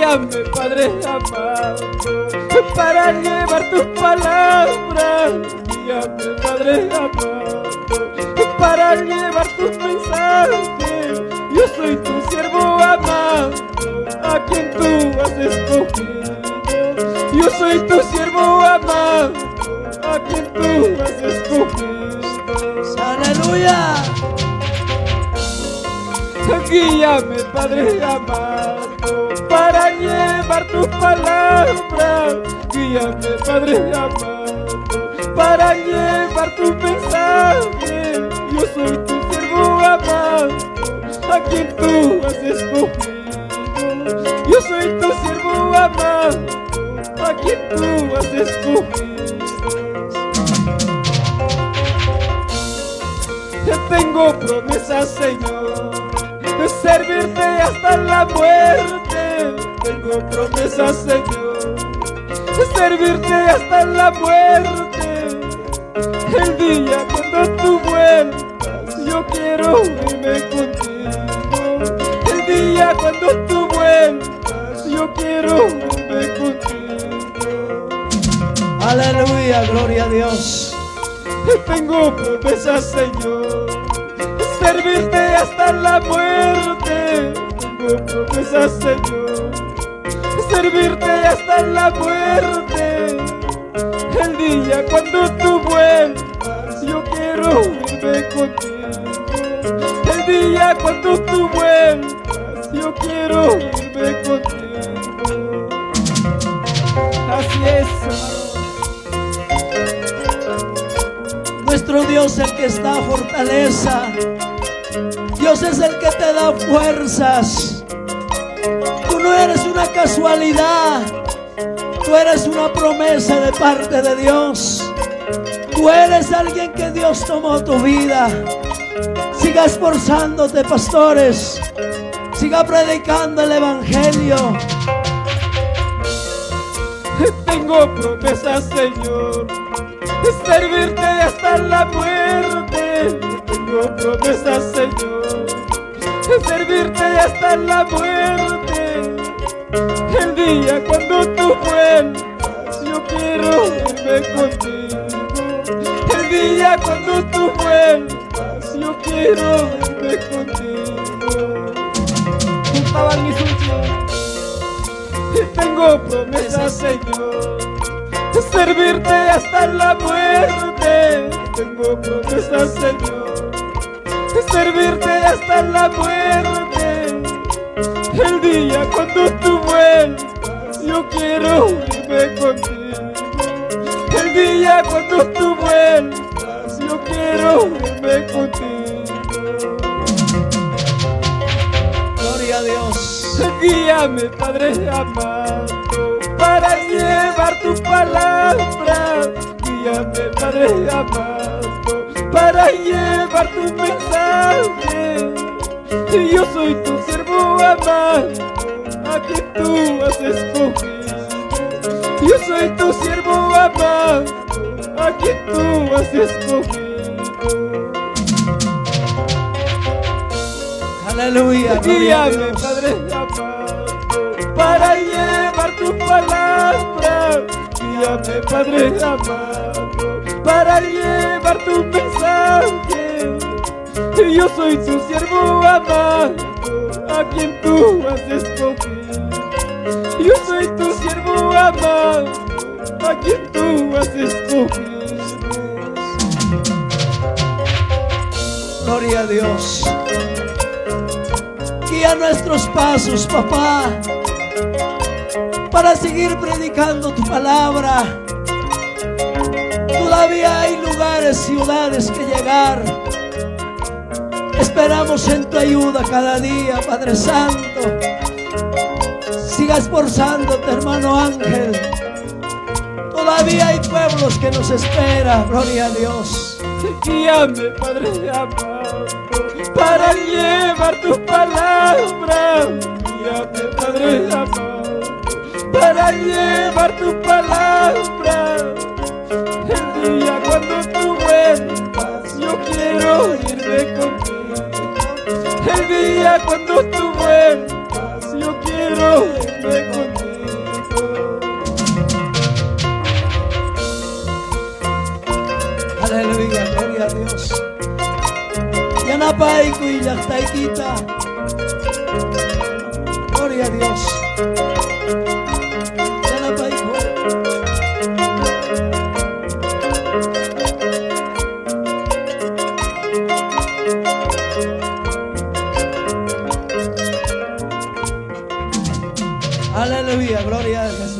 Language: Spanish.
Guíame, Padre amado, para llevar tu palabra. Guíame, Padre amado, para llevar tus mensajes. Yo soy tu siervo amado, a quien tú has escogido. Yo soy tu siervo amado, a quien tú has escogido. ¡Aleluya! Guíame, Padre amado, para llevar tu palabra. Guíame, Padre amado, para llevar tu mensaje. Yo soy tu siervo amado, a quien tú has escogido. Yo soy tu siervo amado, a quien tú has escogido. Ya tengo promesas, Señor, de servirte hasta la muerte. Tengo promesas, Señor, de servirte hasta la muerte. El día cuando tú vuelvas, yo quiero irme contigo. El día cuando tú vuelvas, yo quiero irme contigo. Aleluya, gloria a Dios. Tengo promesas, Señor, servirte hasta la muerte. Tengo promesas, Señor, servirte hasta la muerte. El día cuando tú vuelvas, yo quiero irme contigo. El día cuando tú vuelvas, yo quiero irme contigo. Así es, hermano. Nuestro Dios es el que es da fortaleza. Dios es el que te da fuerzas. Tú no eres una casualidad. Tú eres una promesa de parte de Dios. Tú eres alguien que Dios tomó tu vida. Siga esforzándote, pastores. Siga predicando el evangelio. Tengo promesas, Señor, de servirte hasta la muerte. Tengo promesas, Señor, de servirte hasta la muerte. El día cuando tú vuelvas, yo quiero irme contigo. El día cuando tú vuelvas, yo quiero irme contigo. Juntaban mis últimos. Tengo promesas, Señor, de servirte hasta la muerte. Tengo promesas, Señor, de servirte hasta la muerte. El día cuando tú vuelvas, yo quiero irme contigo. El día cuando tú vuelvas, yo quiero irme contigo. Gloria a Dios. Guíame, Padre amado, para llevar tu palabra. Guíame, Padre amado, para llevar tu mensaje. Yo soy tu siervo amado, a quien tú has escogido. Yo soy tu siervo amado, a quien tú has escogido. Aleluya, gloria a Guíame, Dios. Padre amado, para llevar tu palabra. Guíame, Padre amado, para llevar tu mensaje. Yo soy tu siervo amado, a quien tú has escogido. Yo soy tu siervo amado, a quien tú has escogido. Gloria a Dios. Guía nuestros pasos, papá, para seguir predicando tu palabra. Todavía hay lugares, ciudades que llegar. Esperamos en tu ayuda cada día, Padre Santo. Siga esforzándote, hermano Ángel. Todavía hay pueblos que nos esperan, gloria a Dios. Guíame, Padre amado, para llevar tu palabra. Guíame, Padre amado, para llevar tu palabra. El día cuando tú vuelvas, yo quiero irme contigo. El día cuando tú vuelvas, yo quiero irme contigo. Aleluya, gloria a Dios. Yanapaiku y Yachtaikita. Gloria a Dios. Yanapaiku. Aleluya, gloria a Jesús.